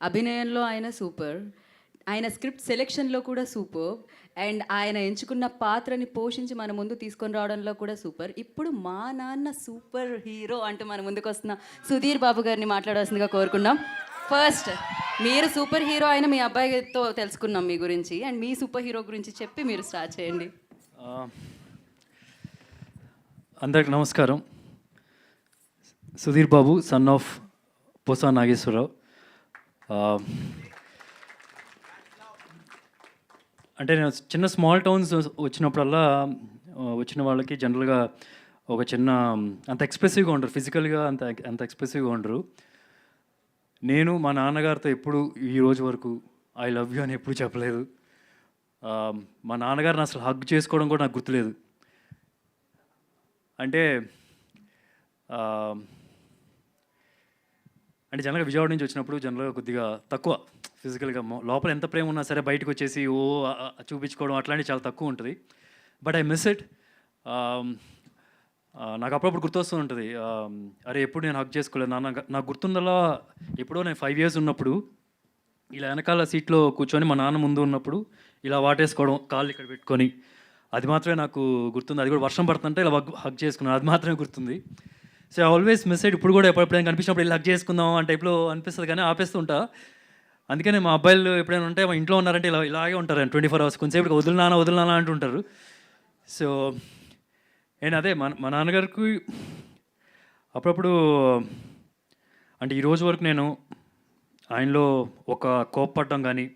అభినయంలో ఆయన సూపర్. ఆయన స్క్రిప్ట్ సెలెక్షన్‌లో కూడా సూపర్బ్. అండ్ ఆయన ఎంచుకున్న పాత్రని పోషించి మన ముందు తీసుకొని రావడంలో కూడా సూపర్. ఇప్పుడు మా నాన్న సూపర్ హీరో అంటూ మన ముందుకొస్తున్న సుధీర్ బాబు గారిని మాట్లాడాల్సిందిగా కోరుకున్నాం. ఫస్ట్ మీరు సూపర్ హీరో అయిన మీ అబ్బాయితో తెలుసుకున్నాం మీ గురించి. అండ్ మీ సూపర్ హీరో గురించి చెప్పి మీరు స్టార్ట్ చేయండి. అందరికి నమస్కారం. సుధీర్ బాబు, సన్ ఆఫ్ పోసా నాగేశ్వరరావు. అంటే నేను చిన్న స్మాల్ టౌన్స్ వచ్చినప్పుడల్లా వచ్చిన వాళ్ళకి జనరల్గా ఒక చిన్న అంత ఎక్స్ప్రెసివ్గా ఉండరు, ఫిజికల్గా అంత ఎక్స్ప్రెసివ్గా ఉండరు. నేను మా నాన్నగారితో ఎప్పుడు ఈ రోజు వరకు ఐ లవ్ యూ అని ఎప్పుడు చెప్పలేదు. మా నాన్నగారిని అసలు హగ్ చేసుకోవడం కూడా నాకు గుర్తులేదు. అంటే జనరల్గా విజయవాడ నుంచి వచ్చినప్పుడు జనరల్గా కొద్దిగా తక్కువ ఫిజికల్గా, లోపల ఎంత ప్రేమ ఉన్నా సరే బయటకు వచ్చేసి చూపించుకోవడం అట్లాంటివి చాలా తక్కువ ఉంటుంది. But I miss it. నాకు అప్పుడప్పుడు గుర్తొస్తూ ఉంటుంది, అరే ఎప్పుడు నేను హక్ చేసుకోలేదు నాన్న. నాకు గుర్తుందలా ఎప్పుడో నేను 5 years ఉన్నప్పుడు ఇలా వెనకాల సీట్లో కూర్చొని మా నాన్న ముందు ఉన్నప్పుడు ఇలా వాటేసుకోవడం, కాళ్ళు ఇక్కడ పెట్టుకొని, అది మాత్రమే నాకు గుర్తుంది. అది కూడా వర్షం పడుతుంటే ఇలా హగ్ చేసుకున్నాను, అది మాత్రమే గుర్తుంది. So I always miss it. ఇప్పుడు కూడా ఎప్పుడైనా కనిపించినప్పుడు ఇలా హగ్ చేసుకుందాం అంటే టైప్లో అనిపిస్తుంది, కానీ ఆపేస్తుంటా. అందుకనే మా అబ్బాయిలు ఎప్పుడైనా ఉంటే మా ఇంట్లో ఉన్నారంటే ఇలాగే ఉంటారు 24 hours. కొంచెంసేపు వదిలినానా అంటుంటారు. సో నేను అదే మా నాన్నగారికి అప్పుడప్పుడు అంటే ఈరోజు వరకు నేను ఆయనలో ఒక కోప్పడడం కానీ,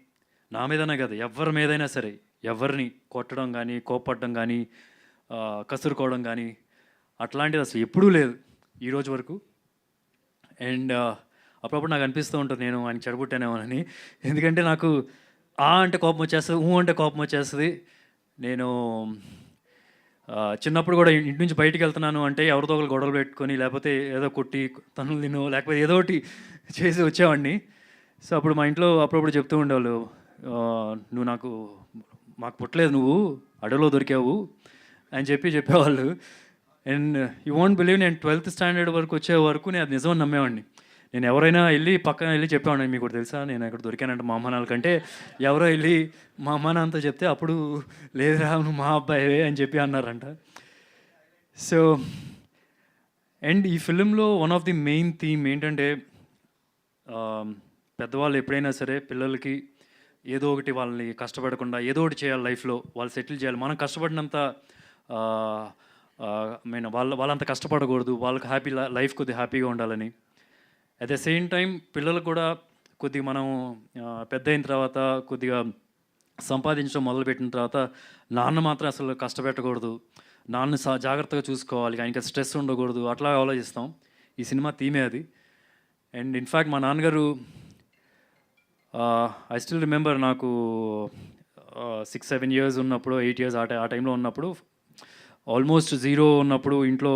నా మీదనే కదా ఎవరి మీదైనా సరే, ఎవరిని కొట్టడం కానీ, కోప్పడడం కానీ, కసురుకోవడం కానీ అట్లాంటిది అసలు ఎప్పుడూ లేదు ఈరోజు వరకు. అండ్ అప్పుడప్పుడు నాకు అనిపిస్తూ ఉంటుంది నేను ఆయన చెడగొట్టానేమోనని. ఎందుకంటే నాకు అంటే కోపం వచ్చేస్తుంది, అంటే కోపం వచ్చేస్తుంది. నేను చిన్నప్పుడు కూడా ఇంటి నుంచి బయటికి వెళ్తున్నాను అంటే ఎవరితో ఒకరు గొడవలు పెట్టుకొని, లేకపోతే ఏదో కొట్టి తనులు తినో, లేకపోతే ఏదో ఒకటి చేసి వచ్చేవాడిని. సో అప్పుడు మా ఇంట్లో అప్పుడప్పుడు చెప్తూ ఉండేవాళ్ళు, నువ్వు మాకు పుట్టలేదు, నువ్వు అడవిలో దొరికావు అని చెప్పేవాళ్ళు. అండ్ యూ వాంట్ బిలీవ్, నేను 12th standard వరకు వచ్చే వరకు నేను అది నిజమని నమ్మేవాడిని. నేను ఎవరైనా పక్కన వెళ్ళి చెప్పేవాడిని, మీకు కూడా తెలుసా నేను ఎక్కడ దొరికానంటే మా అమ్మ నాన్నల కంటే, ఎవరో వెళ్ళి మా అమ్మ నాన్నతో చెప్తే అప్పుడు లేదురా నువ్వు మా అబ్బాయివే అని చెప్పి అన్నారంట. సో అండ్ ఈ ఫిలింలో one of the main theme ఏంటంటే, పెద్దవాళ్ళు ఎప్పుడైనా సరే పిల్లలకి ఏదో ఒకటి వాళ్ళని కష్టపడకుండా ఏదో ఒకటి చేయాలి లైఫ్లో, వాళ్ళు సెటిల్ చేయాలి. మనం కష్టపడినంత వాళ్ళంత కష్టపడకూడదు, వాళ్ళకి లైఫ్ కొద్దిగా హ్యాపీగా ఉండాలని. అట్ ద సేమ్ టైం పిల్లలకు కూడా కొద్దిగా మనం పెద్ద అయిన తర్వాత కొద్దిగా సంపాదించడం మొదలుపెట్టిన తర్వాత నాన్న మాత్రం అసలు కష్టపెట్టకూడదు, నాన్న జాగ్రత్తగా చూసుకోవాలి, ఆయనకి స్ట్రెస్ ఉండకూడదు, అట్లా ఆలోచిస్తాం. ఈ సినిమా థీమే అది. అండ్ ఇన్ఫ్యాక్ట్ మా నాన్నగారు ఐ స్టిల్ రిమెంబర్, నాకు 6-7 years ఉన్నప్పుడు, 8 years ఆ టైంలో ఉన్నప్పుడు, ఆల్మోస్ట్ 0 ఉన్నప్పుడు, ఇంట్లో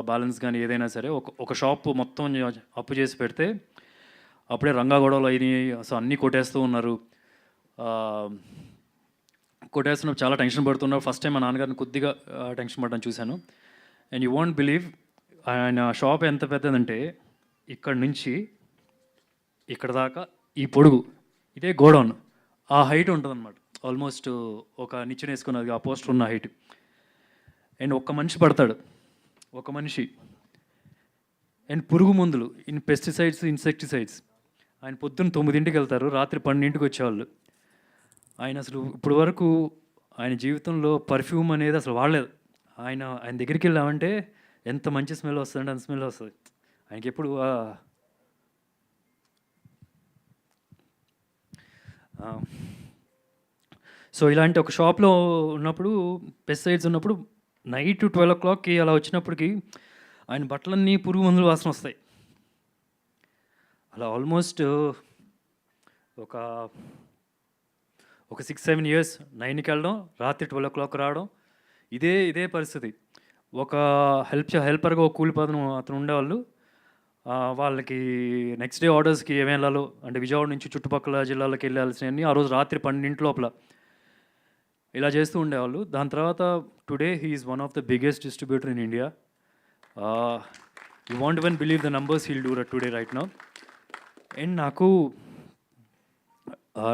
బ్యాలెన్స్ కానీ ఏదైనా సరే ఒక షాప్ మొత్తం అప్పు చేసి పెడితే అప్పుడే రంగా గొడవలు అయినాయి. అసలు అన్నీ కొట్టేస్తూ ఉన్నారు. కొట్టేస్తున్నప్పుడు చాలా టెన్షన్ పడుతున్నారు. ఫస్ట్ టైం మా నాన్నగారిని కొద్దిగా టెన్షన్ పడడం చూశాను. అండ్ యూ వాంట్ బిలీవ్, ఆయన షాప్ ఎంత పెద్దదంటే ఇక్కడ నుంచి ఇక్కడ దాకా ఈ పొడుగు, ఇదే గోడౌన్, ఆ హైట్ ఉంటుంది అనమాట. ఆల్మోస్ట్ ఒక నిచ్చెన వేసుకున్నది ఆ పోస్టర్ ఉన్న హైట్. అండ్ ఒక్క మనిషి పడతాడు, ఒక మనిషి. అండ్ పురుగు మందులు, పెస్టిసైడ్స్, ఇన్సెక్టిసైడ్స్. ఆయన పొద్దున్న 9ంటికి వెళ్తారు, రాత్రి 12ంటికి వచ్చేవాళ్ళు. ఆయన అసలు ఇప్పుడు వరకు ఆయన జీవితంలో పర్ఫ్యూమ్ అనేది అసలు వాడలేదు. ఆయన దగ్గరికి వెళ్ళామంటే ఎంత మంచి స్మెల్ వస్తుందంటే అంత స్మెల్ వస్తుంది. ఆయనకి ఎప్పుడు సో ఇలాంటి ఒక షాప్లో ఉన్నప్పుడు, పెస్టిసైడ్స్ ఉన్నప్పుడు, నైట్ 12 o'clockకి అలా వచ్చినప్పటికి ఆయన బట్టలన్నీ పురుగు మందులు వాసన వస్తాయి. అలా ఆల్మోస్ట్ ఒక 6-7 years 9కి వెళ్ళడం, రాత్రి 12 o'clock రావడం, ఇదే పరిస్థితి. ఒక హెల్పర్గా ఒక కూలి అతను ఉండేవాళ్ళు. వాళ్ళకి నెక్స్ట్ డే ఆర్డర్స్కి ఏమేమి వెళ్ళాలో, అంటే విజయవాడ నుంచి చుట్టుపక్కల జిల్లాలకు వెళ్ళాల్సినవన్నీ ఆ రోజు రాత్రి 12 లోపల ఇలా చేస్తూ ఉండేవాళ్ళు. దాని తర్వాత today he is one of the biggest distributor in India. You want even believe the numbers he'll do today right now. And నాకు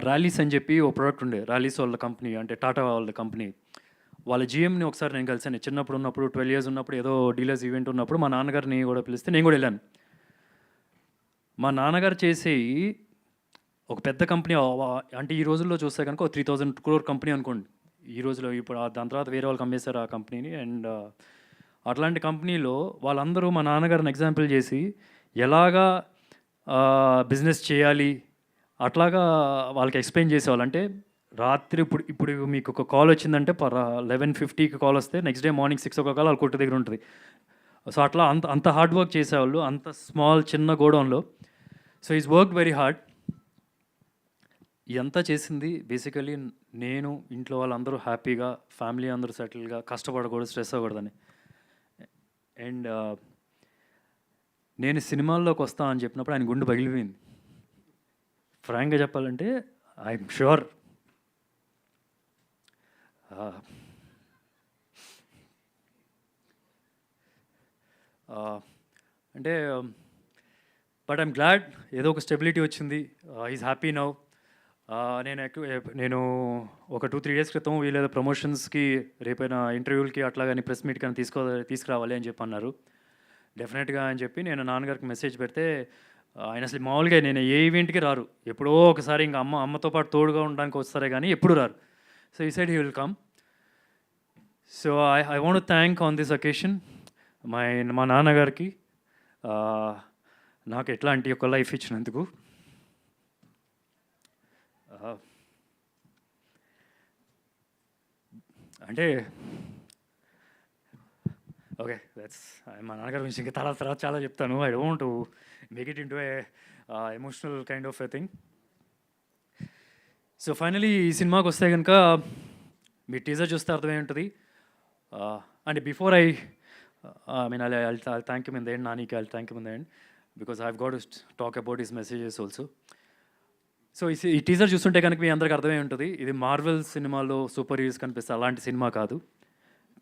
ర్యాలీస్ అని చెప్పి ఒక ప్రోడక్ట్ ఉండే, ర్యాలీస్ వాళ్ళ కంపెనీ, అంటే టాటా వాళ్ళ కంపెనీ. వాళ్ళ జీఎంని ఒకసారి నేను కలిసాను. చిన్నప్పుడు ఉన్నప్పుడు 12 ఇయర్స్ ఉన్నప్పుడు ఏదో డీలర్స్ ఈవెంట్ ఉన్నప్పుడు మా నాన్నగారిని కూడా పిలిస్తే నేను కూడా వెళ్ళాను. మా నాన్నగారు చేసే ఒక పెద్ద కంపెనీ, అంటే ఈ రోజుల్లో చూస్తే కనుక ఒక 3000 crore కంపెనీ అనుకోండి ఈ రోజులో. ఇప్పుడు దాని తర్వాత వేరే వాళ్ళకి అమ్మేశారు ఆ కంపెనీని. అండ్ అట్లాంటి కంపెనీలో వాళ్ళందరూ మా నాన్నగారిని ఎగ్జాంపుల్ చేసి ఎలాగా బిజినెస్ చేయాలి అట్లాగా వాళ్ళకి ఎక్స్ప్లెయిన్ చేసేవాళ్ళు. అంటే రాత్రి ఇప్పుడు ఇప్పుడు మీకు ఒక కాల్ వచ్చిందంటే 11:50కి కాల్ వస్తే నెక్స్ట్ డే మార్నింగ్ 6 o'clock వాళ్ళ కొట్టు దగ్గర ఉంటుంది. సో అట్లా అంత అంత హార్డ్ వర్క్ చేసేవాళ్ళు, అంత స్మాల్ చిన్న గోడౌన్లో. So is work very hard. ఇదంతా చేసింది బేసికలీ నేను, ఇంట్లో వాళ్ళందరూ హ్యాపీగా, ఫ్యామిలీ అందరూ సెటిల్గా, కష్టపడకూడదు, స్ట్రెస్ అవ్వకూడదని. అండ్ నేను సినిమాల్లోకి వస్తా అని చెప్పినప్పుడు ఆయన గుండె పగిలిపోయింది. ఫ్రాంక్గా చెప్పాలంటే ఐఎమ్ షూర్ అంటే బట్ ఐఎమ్ గ్లాడ్ ఏదో ఒక స్టెబిలిటీ వచ్చింది. Is happy now. నేను ఒక 2-3 days క్రితం వీళ్ళేదో ప్రమోషన్స్కి రేపైనా ఇంటర్వ్యూలకి అట్లా కానీ ప్రెస్ మీట్ కానీ తీసుకురావాలి అని చెప్పి అన్నారు. డెఫినెట్గా అని చెప్పి నేను నాన్నగారికి మెసేజ్ పెడితే ఆయన అసలు మామూలుగా నేను ఏ ఈవెంట్కి రారు, ఎప్పుడో ఒకసారి ఇంకా అమ్మతో పాటు తోడుగా ఉండడానికి వస్తారే కానీ ఎప్పుడు రారు. సో ఈ side he will come. So I want thank on this occasion మా నాన్నగారికి నాకు ఎట్లాంటి ఒక లైఫ్ ఇచ్చినందుకు. అంటే ఓకే, దట్స్ మా నాన్నగారి గురించి ఇంకా తర్వాత చాలా చెప్తాను. I don't make it into a emotional kind of a thing. So finally ఈ సినిమాకి వస్తే కనుక మీ టీజర్ చూస్తే అర్థమై ఉంటుంది. And before I mean I thank you in the end, నానికి I thank you in the end because I got to talk about his messages also. So ఈ టీజర్ చూస్తుంటే కనుక మీ అందరికి అర్థమై ఉంటుంది, ఇది మార్వెల్ సినిమాలో సూపర్ హీరోస్ కనిపిస్తే అలాంటి సినిమా కాదు.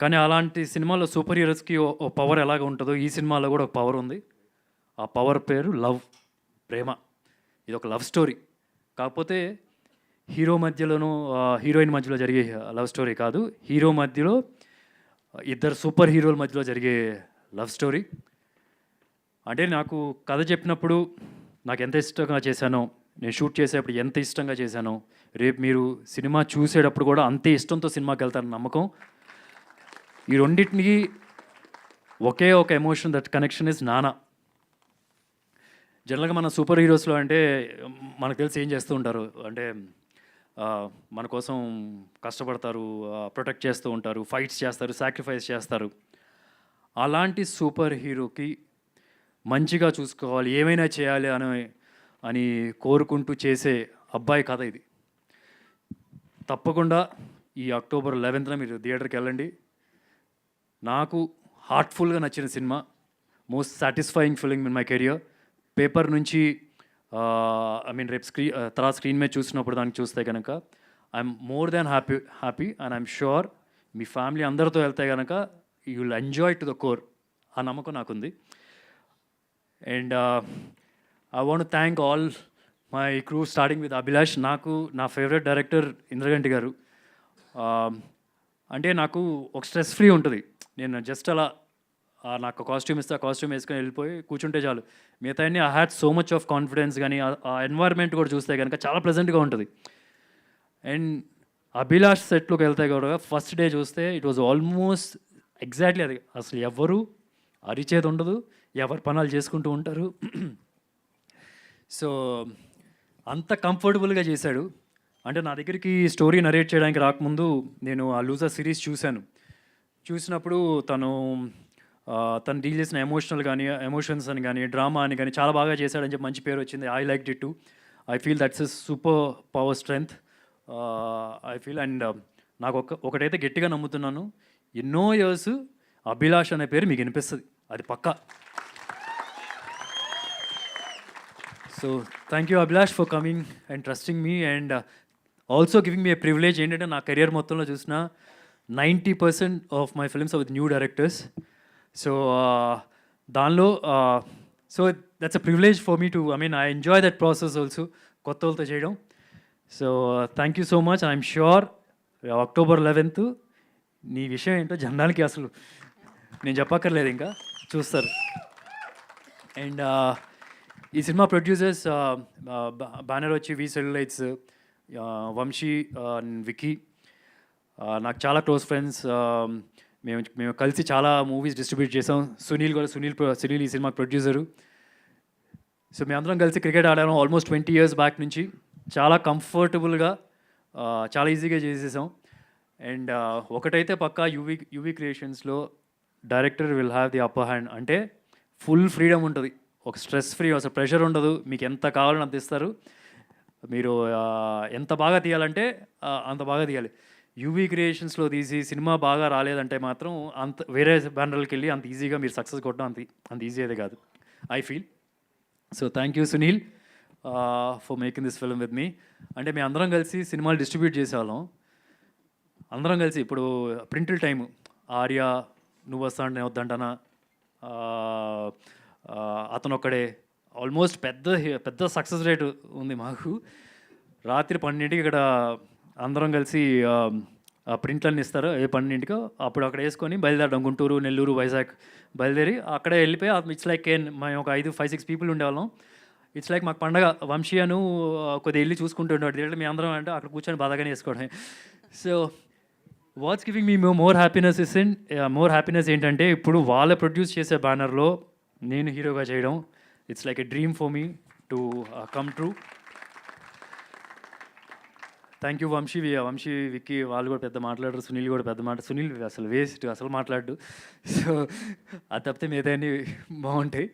కానీ అలాంటి సినిమాలో సూపర్ హీరోస్కి ఓ పవర్ ఎలాగ ఉంటుందో ఈ సినిమాలో కూడా ఒక పవర్ ఉంది. ఆ పవర్ పేరు లవ్, ప్రేమ. ఇది ఒక లవ్ స్టోరీ. కాకపోతే హీరో మధ్యలోనూ హీరోయిన్ మధ్యలో జరిగే లవ్ స్టోరీ కాదు, హీరో మధ్యలో ఇద్దరు సూపర్ హీరోల మధ్యలో జరిగే లవ్ స్టోరీ. అంటే నాకు కథ చెప్పినప్పుడు నాకు ఎంత ఇష్టంగా చేశానో, నేను షూట్ చేసేటప్పుడు ఎంత ఇష్టంగా చేశానో, రేపు మీరు సినిమా చూసేటప్పుడు కూడా అంతే ఇష్టంతో సినిమాకి వెళ్తారని నమ్మకం. ఈ రెండింటికి ఒకే ఒక ఎమోషన్, దట్ కనెక్షన్ ఇస్ నానా. జనరల్గా మన సూపర్ హీరోస్లో అంటే మనకు తెలిసి ఏం చేస్తూ ఉంటారు అంటే మన కోసం కష్టపడతారు, ప్రొటెక్ట్ చేస్తూ ఉంటారు, ఫైట్స్ చేస్తారు, సాక్రిఫైస్ చేస్తారు. అలాంటి సూపర్ హీరోకి మంచిగా చూసుకోవాలి, ఏమైనా చేయాలి అని కోరుకుంటూ చేసే అబ్బాయి కథ ఇది. తప్పకుండా ఈ October 11th మీరు థియేటర్కి వెళ్ళండి. నాకు హార్ట్ఫుల్గా నచ్చిన cinema, most satisfying film in my career. Paper నుంచి ఐ మీన్ రేపు తర్వాత స్క్రీన్ మీద చూసినప్పుడు దానికి చూస్తే కనుక I'm more than happy and I'm sure me family అందరితో వెళ్తే కనుక you will enjoy to the core. ఆ నమ్మకం నాకుంది. And I want thank all my crew starting with Abhilash. నాకు నా ఫేవరెట్ డైరెక్టర్ ఇంద్రగంటి గారు. అంటే నాకు ఒక స్ట్రెస్ ఫ్రీ ఉంటుంది. నేను జస్ట్ అలా నాకు కాస్ట్యూమ్ ఇస్తే ఆ కాస్ట్యూమ్ వేసుకొని వెళ్ళిపోయి కూర్చుంటే చాలు. మిగతా అన్ని I had so much of confidence. కానీ ఆ ఎన్వైర్న్మెంట్ కూడా చూస్తే కనుక చాలా ప్లెజెంట్గా ఉంటుంది. అండ్ అభిలాష్ సెట్లోకి వెళ్తే కూడా ఫస్ట్ డే చూస్తే ఇట్ వాజ్ ఆల్మోస్ట్ ఎగ్జాక్ట్లీ అది. అసలు ఎవరు అరిచేది ఉండదు, ఎవరి పనాలు చేసుకుంటూ ఉంటారు. సో అంత కంఫర్టబుల్గా చేశాడు. అంటే నా దగ్గరికి స్టోరీ నరేట్ చేయడానికి రాకముందు నేను ఆ లూజర్ సిరీస్ చూసినప్పుడు తను డీల్ చేసిన ఎమోషన్స్ అని కానీ డ్రామా అని కానీ చాలా బాగా చేశాడని చెప్పి మంచి పేరు వచ్చింది. I like it to. I feel that's a super power strength I feel. And నాకు ఒకటైతే గట్టిగా నమ్ముతున్నాను, ఎన్నో ఇయర్స్ అభిలాష్ అనే పేరు మీకు వినిపిస్తుంది, అది పక్కా. So thank you Abhilash for coming and trusting me and also giving me a privilege. ఏంటంటే నా కెరియర్ మొత్తంలో చూసిన 90% of my films are with new directors. So దానిలో so that's a privilege for me to I mean I enjoy that process also, కొత్త వాళ్ళతో చేయడం. So thank you so much. I'm sure October 11th నీ విషయం ఏంటో జనాలకి అసలు నేను చెప్పక్కర్లేదు, ఇంకా చూస్తారు. అండ్ ఈ సినిమా ప్రొడ్యూసర్స్ బ్యానర్ వచ్చి వి సెల్యులైట్స్, వంశీ, విక్కీ, నాకు చాలా క్లోజ్ ఫ్రెండ్స్. మేము కలిసి చాలా మూవీస్ డిస్ట్రిబ్యూట్ చేసాం. సునీల్ ఈ సినిమా ప్రొడ్యూసరు. సో మేమందరం కలిసి క్రికెట్ ఆడాము ఆల్మోస్ట్ 20 years బ్యాక్ నుంచి. చాలా కంఫర్టబుల్గా చాలా ఈజీగా చేసేసాం. అండ్ ఒకటైతే పక్కా యూవీ క్రియేషన్స్లో director will have the upper hand. అంటే ఫుల్ ఫ్రీడమ్ ఉంటుంది, ఒక స్ట్రెస్ ఫ్రీ, అసలు ప్రెషర్ ఉండదు. మీకు ఎంత కావాలని అంత ఇస్తారు. మీరు ఎంత బాగా తీయాలంటే అంత బాగా తీయాలి. యూవీ క్రియేషన్స్లో తీసి సినిమా బాగా రాలేదంటే మాత్రం అంత వేరే బ్యానర్లకి వెళ్ళి అంత ఈజీగా మీరు సక్సెస్ కొట్టడం అంత ఈజీ అయితే కాదు, I feel. So thank you Sunil for making this film with me. అంటే మేము అందరం కలిసి సినిమాలు డిస్ట్రిబ్యూట్ చేసేవాళ్ళం. అందరం కలిసి ఇప్పుడు ప్రింటిల్ టైము ఆర్య, నువ్వు వస్తా అంటే నేను వద్దంటానా, అతను ఒక్కడే, ఆల్మోస్ట్ పెద్ద సక్సెస్ రేట్ ఉంది మాకు. రాత్రి 12ంటికి ఇక్కడ అందరం కలిసి ప్రింట్లన్నీ ఇస్తారు, 12ంటికో అప్పుడు అక్కడ వేసుకొని బయలుదేరడం. గుంటూరు, నెల్లూరు, వైజాగ్ బయలుదేరి అక్కడే వెళ్ళిపోయి ఇట్స్ లైక్ మేము ఒక 5-6 people ఉండేవాళ్ళం. ఇట్స్ లైక్ మాకు పండగ. వంశీ అను కొద్దిగా వెళ్ళి చూసుకుంటుంటాడు, ఏంటంటే మీ అందరం అంటే అక్కడ కూర్చొని బాధగానే వేసుకోవడమే. So what's giving me more happiness ఏంటంటే ఇప్పుడు వాళ్ళ ప్రొడ్యూస్ చేసే బ్యానర్లో నేను హీరోగా చేయడం, it's like a dream for me to come true. Thank you Vamsi, Vicky వాళ్ళు కూడా పెద్ద మాట్లాడరు, సునీల్ కూడా సునీల్ అసలు వేస్ట్, అసలు మాట్లాడు. సో అది తప్పితే మిగతాన్ని బాగుంటాయి.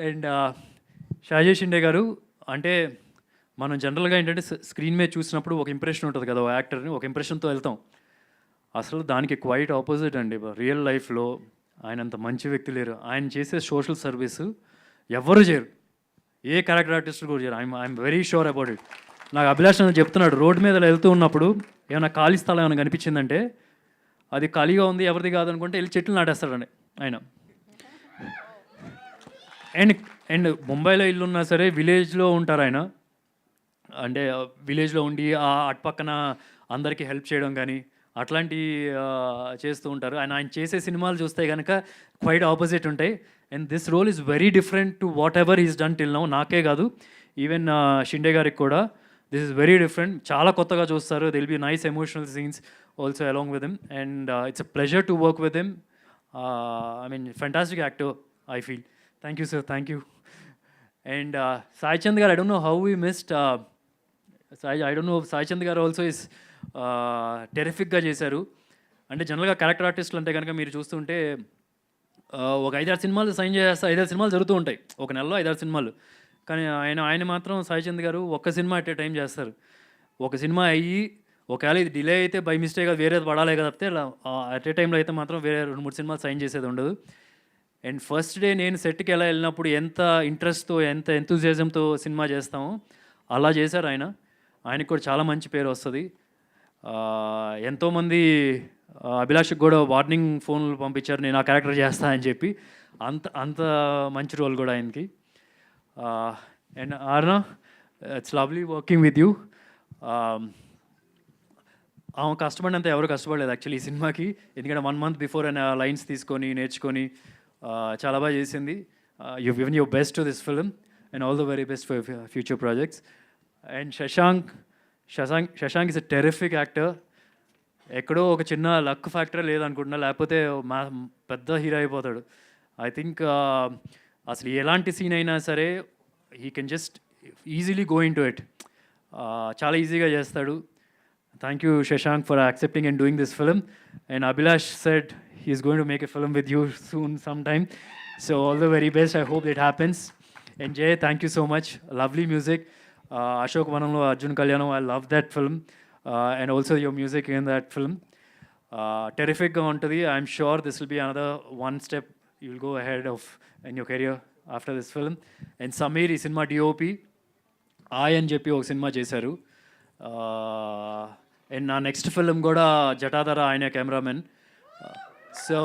అండ్ షాజీ షిండే గారు, అంటే మనం జనరల్గా ఏంటంటే స్క్రీన్ మీద చూసినప్పుడు ఒక ఇంప్రెషన్ ఉంటుంది కదా, ఒక యాక్టర్ని ఒక ఇంప్రెషన్తో వెళ్తాం. అసలు దానికి క్వైట్ ఆపోజిట్ అండి. రియల్ లైఫ్లో ఆయన అంత మంచి వ్యక్తి లేరు. ఆయన చేసే సోషల్ సర్వీస్ ఎవరు చేయరు, ఏ క్యారెక్టర్ ఆర్టిస్ట్ కూడా చేయరు. I'm very sure about it. నాకు అభిలాష్ అని చెప్తున్నాడు, రోడ్డు మీద వెళ్తూ ఉన్నప్పుడు ఏమైనా ఖాళీ స్థలం ఏమైనా కనిపించిందంటే అది ఖాళీగా ఉంది ఎవరిది కాదనుకుంటే వెళ్ళి చెట్లు నాటేస్తాడండి ఆయన. అండ్ ముంబైలో ఇల్లు ఉన్నా సరే విలేజ్లో ఉంటారు ఆయన. అంటే విలేజ్లో ఉండి అటుపక్కన అందరికీ హెల్ప్ చేయడం కానీ అట్లాంటి చేస్తూ ఉంటారు. ఆయన చేసే సినిమాలు చూస్తే కనుక క్వైట్ ఆపోజిట్ ఉంటాయి. And this role is very different to whatever is done till now. నాకే కాదు, ఈవెన్ షిండే గారికి కూడా దిస్ ఇస్ వెరీ డిఫరెంట్. చాలా కొత్తగా చూస్తారు. They'll be nice emotional scenes also along with him. And it's a pleasure to work with him. I mean fantastic actor I feel. Thank you sir, thank you. And Sai Chand గారు, I don't know how we missed Sai Chand గారు also is టెరిఫిక్గా చేశారు. అంటే జనరల్గా character ఆర్టిస్టులు అంటే కనుక మీరు చూస్తుంటే ఒక 5-6 సినిమాలు సైన్ చేస్తే 5-6 సినిమాలు జరుగుతూ ఉంటాయి ఒక నెలలో, 5-6 సినిమాలు. కానీ ఆయన మాత్రం సాయి చంద్ గారు ఒక్క సినిమా అట్ ఏ టైం చేస్తారు. ఒక సినిమా అయ్యి ఒకవేళ ఇది డిలే అయితే బై మిస్టేక్ వేరేది పడాలి కదా, తప్పితే అట్ ఏ టైంలో అయితే మాత్రం వేరే 2-3 సినిమాలు సైన్ చేసేది ఉండదు. అండ్ ఫస్ట్ డే నేను సెట్కి ఎలా వెళ్ళినప్పుడు ఎంత ఇంట్రెస్ట్తో ఎంత ఎంతూజియాజంతో సినిమా చేస్తామో అలా చేశారు ఆయన. ఆయనకు కూడా చాలా మంచి పేరు వస్తుంది. ఎంతోమంది అభిలాష్కి కూడా వార్నింగ్ ఫోన్లు పంపించారు నేను ఆ క్యారెక్టర్ చేస్తా అని చెప్పి. అంత మంచి రోల్ కూడా ఆయనకి. And ఆర్నా, it's lovely working with you. ఆమె కష్టపడినంత ఎవరు కష్టపడలేదు యాక్చువల్లీ ఈ సినిమాకి. ఎందుకంటే 1 month బిఫోర్ ఆయన లైన్స్ తీసుకొని నేర్చుకొని చాలా బాగా చేసింది. You given your best to this film and all the very best for future projects. And Shashank is a terrific actor. ఎక్కడో ఒక చిన్న లక్ ఫ్యాక్టర్ లేదనుకుంటున్నా, లేకపోతే పెద్ద హీరో అయిపోతాడు. ఐ థింక్ అసలు ఎలాంటి సీన్ అయినా సరే he can just easily go in to it. చాలా ఈజీగా చేస్తాడు. Thank you Shashank for accepting and doing this film. And Abhilash said he is going to make a film with you soon sometime. So all the very best. I hope it happens. And Jay, thank you so much. Lovely music. Ashok Vanamlo, Arjun Kalyanam, I love that film. And also your music in that film. Terrific ga untadi. I'm sure this will be another one step you'll go ahead of in your career after this film. And Samir is cinema DOP. అని చెప్పి ఒక cinema చేశారు. And నా next film కూడా జటాధర ఆయన cameraman. So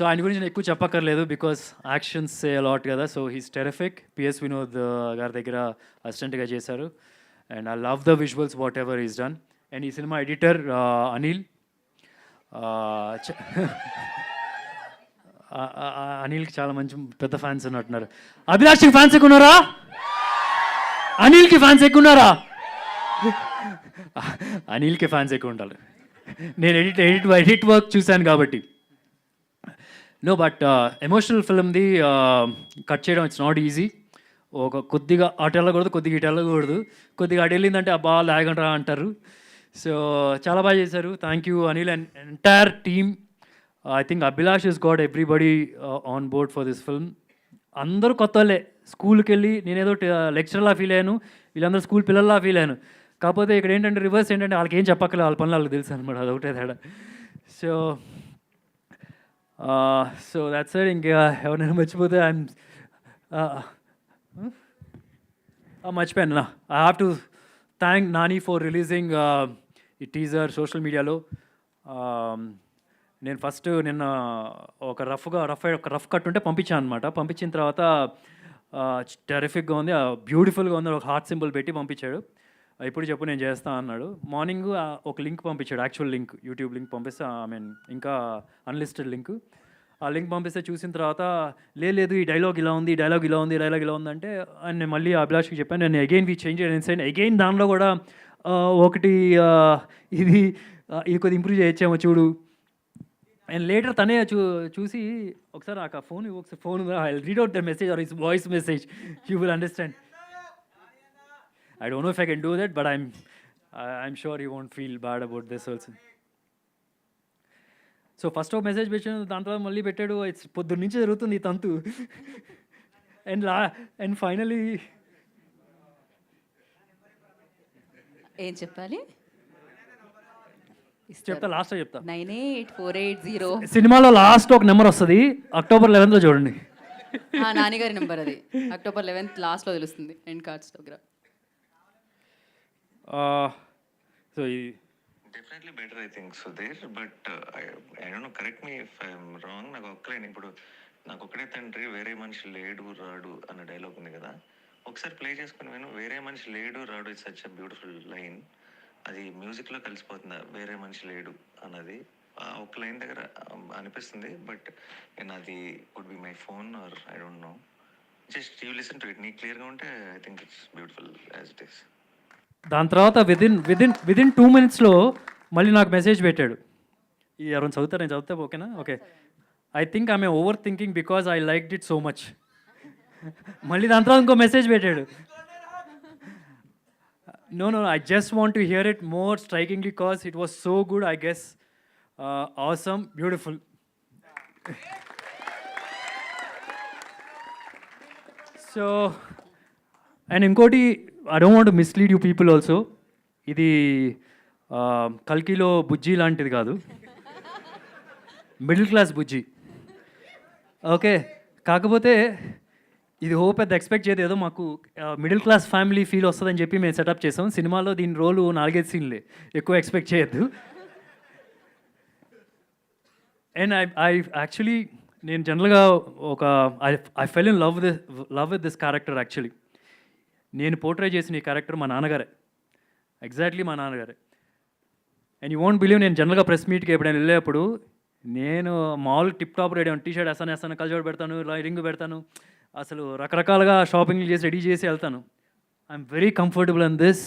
ఆయన గురించి నేను ఎక్కువ చెప్పక్కర్లేదు బికాస్ యాక్షన్స్ సే అలాట్ కదా. So he's terrific. PS Vinod గారి దగ్గర అసిస్టెంట్గా చేశారు. And I love the visuals what ever is done. And ఈ సినిమా ఎడిటర్ అనిల్. అనిల్కి చాలా మంచి పెద్ద ఫ్యాన్స్ ఉన్నట్టున్నారు. అభిలాష్కి ఫ్యాన్స్ ఎక్కువ ఉన్నారా? అనిల్కి ఫ్యాన్స్ ఎక్కువ ఉన్నారా? అనిల్కి ఫ్యాన్స్ ఎక్కువ ఉండాలి. నేను ఎడిట్ వర్క్ చూశాను కాబట్టి. నో బట్ ఎమోషనల్ ఫిల్మ్ది కట్ చేయడం ఇట్స్ నాట్ ఈజీ. ఒక కొద్దిగా అటు వెళ్ళకూడదు, కొద్దిగా ఇటు వెళ్ళకూడదు, కొద్దిగా అటు వెళ్ళిందంటే అబ్బా లాగంటారా అంటారు. సో చాలా బాగా చేశారు. Thank you Anil and entire team. I think Abhilash is got everybody on board for this film. అందరూ కొత్త వాళ్ళే. స్కూల్కి వెళ్ళి నేనేదో లెక్చరర్లా ఫీల్ అయ్యాను, వీళ్ళందరూ స్కూల్ పిల్లల్లా ఫీల్ అయ్యాను. కాకపోతే ఇక్కడ ఏంటంటే రివర్స్ ఏంటంటే వాళ్ళకి ఏం చెప్పక్కర్లేదు, వాళ్ళ పనులు వాళ్ళకి తెలుసు అనమాట. అదొకటే తేడా. So that's it. ఇంకా ఎవరైనా మర్చిపోతే మర్చిపోయాను. I have to thank Nani for releasing ఈ టీజర్ సోషల్ మీడియాలో. నేను ఫస్ట్ నిన్న ఒక రఫ్ కట్ ఉంటే పంపించాను అనమాట. పంపించిన తర్వాత టెరిఫిక్గా ఉంది, బ్యూటిఫుల్గా ఉంది, ఒక హార్ట్ సింబల్ పెట్టి పంపించాడు. ఇప్పుడు చెప్పు నేను చేస్తాను అన్నాడు. మార్నింగ్ ఒక లింక్ పంపించాడు, యాక్చువల్ లింక్, యూట్యూబ్ లింక్ పంపిస్తే, ఐ మీన్ ఇంకా అన్లిస్టెడ్ లింక్. ఆ లింక్ పంపిస్తే చూసిన తర్వాత లేదు ఈ డైలాగ్ ఇలా ఉంది, ఈ డైలాగ్ ఇలా ఉంది, డైలాగ్ ఇలా ఉంది అంటే నేను మళ్ళీ అభిలాష్కి చెప్పాను. నేను అగైన్ వీ చేంజ్ అగైన్ దానిలో కూడా ఒకటి ఇది కొద్దిగా ఇంప్రూవ్ చేయొచ్చేమో చూడు. అండ్ లేటర్ తనే చూసి ఒకసారి నాకు ఆ ఫోన్ ఒకసారి phone I read out the message or is voice message, you will understand. I don't know if I can do that, but I'm sure he won't feel bad about this also. So first ఒక message పెట్టాను, దాని తర్వాత మళ్ళీ పెట్టాడు. It's పొద్దున్న నుంచి జరుగుతుంది ఈ తంతు. అండ్ ఫైనలీ ఏం చెప్పాలి? చెప్తా, లాస్ట్లో చెప్తా. 98480. సినిమాలో లాస్ట్ ఒక నెంబర్ వస్తుంది, October 11th చూడండి. నాన్నగారి నెంబర్ అది. October 11th లాస్ట్లో తెలుస్తుంది ఎండ్ కార్డ్స్ దగ్గర. So definitely better I think so there. But I don't know, correct me if I'm wrong. నాకు ఒక్కలేను ఇప్పుడు, నాకు ఒక్కడే తండ్రి వేరే మనిషి లేడు రాడు అన్న డైలాగ్ ఉంది కదా, ఒకసారి ప్లే చేసుకుని విను. వేరే మనిషి లేడు రాడు it's such a beautiful line. అది మ్యూజిక్లో కలిసిపోతుంది, వేరే మనిషి లేడు అన్నది. ఒక లైన్ దగ్గర అనిపిస్తుంది, బట్ నేను అది would be my phone or I don't know. Just you listen to it. నీకు క్లియర్గా ఉంటే I think it's beautiful as it is. దాని తర్వాత విదిన్ 2 minutesలో మళ్ళీ నాకు మెసేజ్ పెట్టాడు. ఈ ఎవరైనా చదువుతారు, నేను చదివితే ఓకేనా? Okay. I think I'm over thinking because I liked it so much. మళ్ళీ దాని తర్వాత ఇంకో మెసేజ్ పెట్టాడు. No, I just want to hear it more strikingly because it was so good, I guess. Awesome, beautiful. So, and inkoti, I don't want to mislead you people also. ఇది కల్కిలో బుజ్జి లాంటిది కాదు, middle class బుజ్జి. Okay, కాకపోతే ఇది పెద్ద expect చేయదు, ఏదో మాకు middle class family feel వస్తుందని చెప్పి మేము సెటప్ చేసాం. సినిమాలో దీని రోలు 4-5 సీన్లే, ఎక్కువ ఎక్స్పెక్ట్ చేయొద్దు. అండ్ ఐ యాక్చువల్లీ నేను జనరల్గా I fell in love with this character. Actually నేను పోర్ట్రే చేసిన ఈ క్యారెక్టర్ మా నాన్నగారే, ఎగ్జాక్ట్లీ మా నాన్నగారే. అండ్ యూ వోంట్ బిలీవ్, నేను జనరల్గా ప్రెస్ మీట్కి ఎప్పుడైనా వెళ్ళేప్పుడు నేను మామూలుగా tip top ready T shirt వేస్తాను, కల్చర్ పెడతాను, రింగ్ పెడతాను, అసలు రకరకాలుగా షాపింగ్లు చేసి రెడీ చేసి వెళ్తాను. I'm very comfortable in this.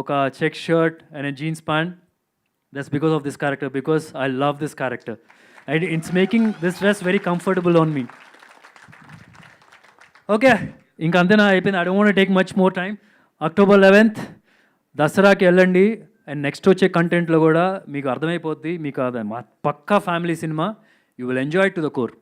ఒక check shirt and jeans pant, that's because of this character, because I love this character and it's making this dress very comfortable on me. Okay, ఇంకా అంతేనా, అయిపోయింది. I don't want take much more time. October 11th దసరాకి వెళ్ళండి. And next వచ్చే కంటెంట్లో కూడా మీకు అర్థమైపోద్ది, మీకు అది పక్కా ఫ్యామిలీ సినిమా. You will enjoy to the core.